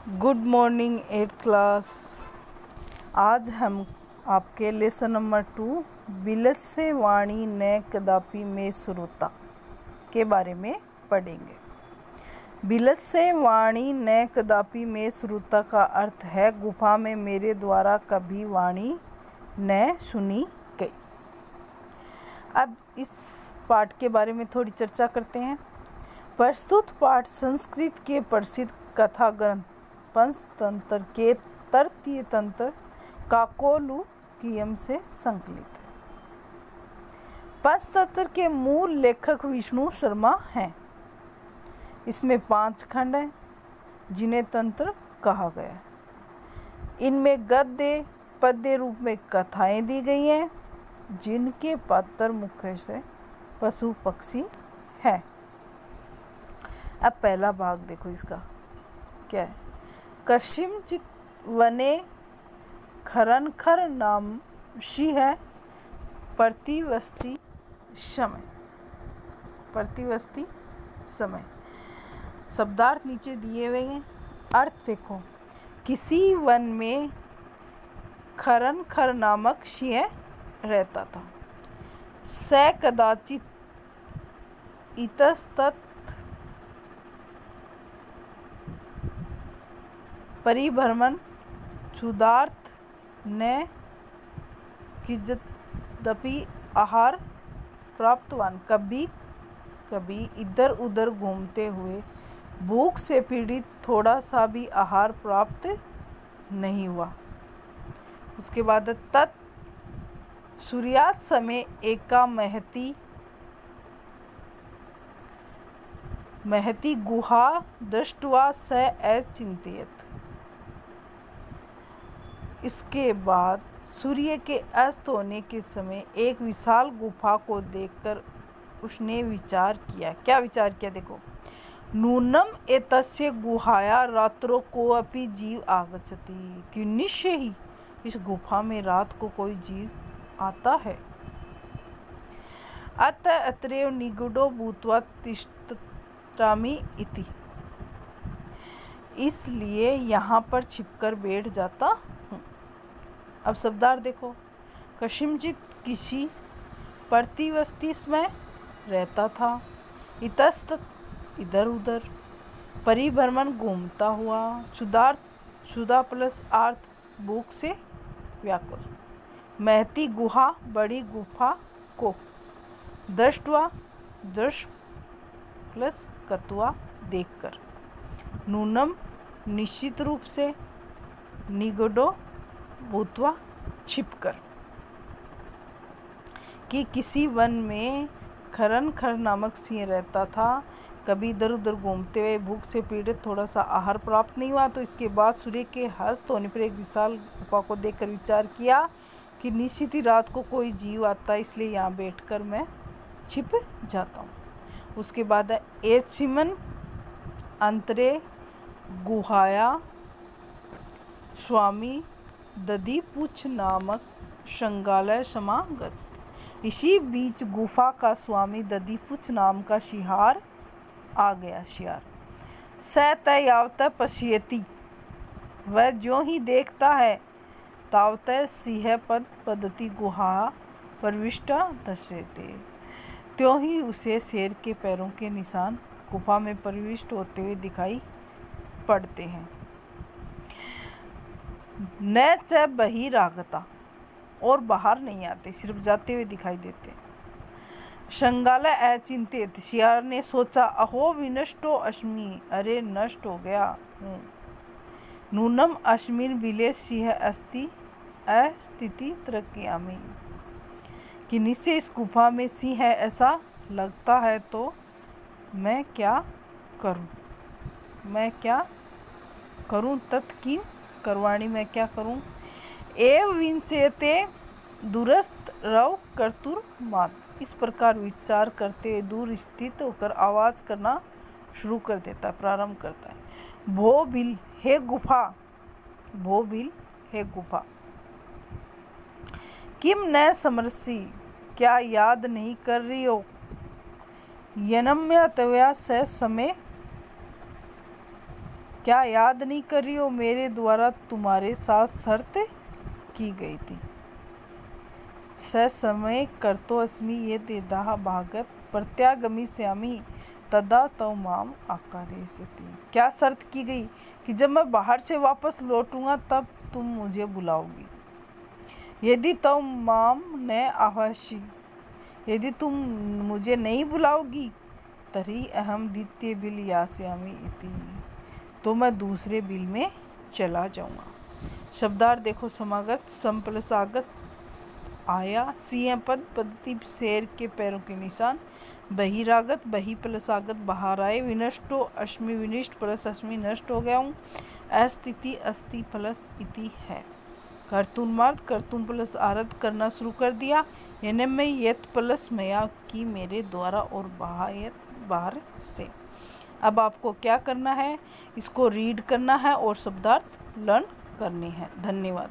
Good morning 8th class. आज हम आपके लेसन नंबर 2 बिलस्य वाणी न कदापि में श्रोता के बारे में पढ़ेंगे। बिलस्य वाणी न कदापि में श्रोता का अर्थ है गुफा में मेरे द्वारा कभी वाणी न सुनी गई। अब इस पाठ के बारे में थोड़ी चर्चा करते हैं। प्रस्तुत पाठ संस्कृत के प्रसिद्ध कथा ग्रंथ पंचतंत्र के तृतीय तंत्र काकोलुकीयम से संकलित है। पंचतंत्र के मूल लेखक विष्णु शर्मा हैं। इसमें 5 खंड हैं जिन्हें तंत्र कहा गया है। इनमें गद्य पद्य रूप में कथाएं दी गई हैं जिनके पात्र मुख्य से पशु पक्षी हैं। अब पहला भाग देखो, इसका क्या है। कस्मिंश्चित् वने खरनखर नामशी है प्रतिवसति समय। शब्दार्थ नीचे दिए हुए हैं। अर्थ देखो, किसी वन में खरनखर नामक सिंह रहता था। स कदाचित इतस्तत परिभ्रमण क्षुधार्थ न किंचिदपि आहार प्राप्तवान। कभी कभी इधर उधर घूमते हुए भूख से पीड़ित थोड़ा सा भी आहार प्राप्त नहीं हुआ। उसके बाद तत् सूर्यास्त समय एका महती गुहा दृष्ट्वा स अचिंत्यत। इसके बाद सूर्य के अस्त होने के समय एक विशाल गुफा को देखकर उसने विचार किया। क्या विचार किया देखो। नूनम एतस्य गुहाया रात्रो को अपि जीव आगच्छति, कि निश्चय ही इस गुफा में रात को कोई जीव आता है। अतः अत्रैव निगूढ़ो भूत्वा तिष्ठामि इति, इसलिए यहाँ पर छिपकर बैठ जाता हूँ। अब शब्दार्थ देखो। कस्मिंश्चित् किसी प्रतिवसति में रहता था। इतस्तत इधर उधर, परिभ्रमण घूमता हुआ, क्षुधार्थ क्षुधा प्लस आर्थ भूख से व्याकुल, महती गुहा बड़ी गुफा को, दृष्ट्वा दृश्य प्लस कतुआ देखकर, नूनम निश्चित रूप से, निगूढ़ो भूत्वा छिपकर, कि किसी वन में खरनखर नामक सिंह रहता था। कभी इधर उधर घूमते हुए भूख से पीड़ित थोड़ा सा आहार प्राप्त नहीं हुआ। तो इसके बाद सूर्य के अस्त होने पर एक विशाल गुफा को देखकर विचार किया कि निश्चित ही रात को कोई जीव आता है, इसलिए यहाँ बैठकर मैं छिप जाता हूँ। उसके बाद एस्मिन् अंतरे गुहाया स्वामी दधिपुच्छ नामक शृंगालय समागत। इसी बीच गुफा का स्वामी दधिपुच्छ नाम का शियार आ गया। स तावत पश्यति, वह जो ही देखता है तावत सिंह पद पद्धति गुहा प्रविष्टा दृश्यते, त्यों ही उसे शेर के पैरों के निशान गुफा में प्रविष्ट होते हुए दिखाई पड़ते हैं। न च बहिरागता, और बाहर नहीं आते, सिर्फ जाते हुए दिखाई देते। शृंगालय अचिंत्यत, शियार ने सोचा, अहो विनष्टो अस्मि, अरे नष्ट हो गया हूँ। नूनम अस्मिन् बिले सिंह अस्ति अस्तिति त्रक्यामि, कि निश्चय इस गुफा में सिंह है ऐसा लगता है, तो मैं क्या करूं तत्किं करवाणी, मैं क्या करूं। एव विंचयते दूरस्थ रव कर्तुर्मात्, इस प्रकार विचार करते दूर स्थित होकर आवाज करना शुरू कर देता है, प्रारंभ करता है। भो बिल हे गुफा, भो बिल हे गुफा, किम न स्मरसि, क्या याद नहीं कर रही हो। यनम्य तवया स समय क्या याद नहीं कर रही हो मेरे द्वारा तुम्हारे साथ शर्त की गई थी। ससमय कर्तो अस्मि ये देदाह भागत प्रत्यागमी श्यामी तदा तव माम आकारेसति। क्या शर्त की गई कि जब मैं बाहर से वापस लौटूंगा तब तुम मुझे बुलाओगी। यदि तव माम न आवासी, यदि तुम मुझे नहीं बुलाओगी, तरी अहम द्वितीय बिल यास्यामि इति, तो मैं दूसरे बिल में चला जाऊंगा। शब्दार्थ देखो। समागत संप्लसागत आया, सीएं पद पद्धति शेर के पैरों के निशान। बहिरागत बही प्लस आगत बाहर आए। विनष्टो अश्मि विनिष्ट प्लस अश्मि नष्ट हो गया हूँ। अस्तिति अस्ति प्लस इति है। कर्तुन्मार्थ कर्तुम प्लस आरत करना शुरू कर दिया। यानी मैं यत प्लस मया की मेरे द्वारा और बाहर से। अब आपको क्या करना है, इसको रीड करना है और शब्दार्थ लर्न करनी है। धन्यवाद।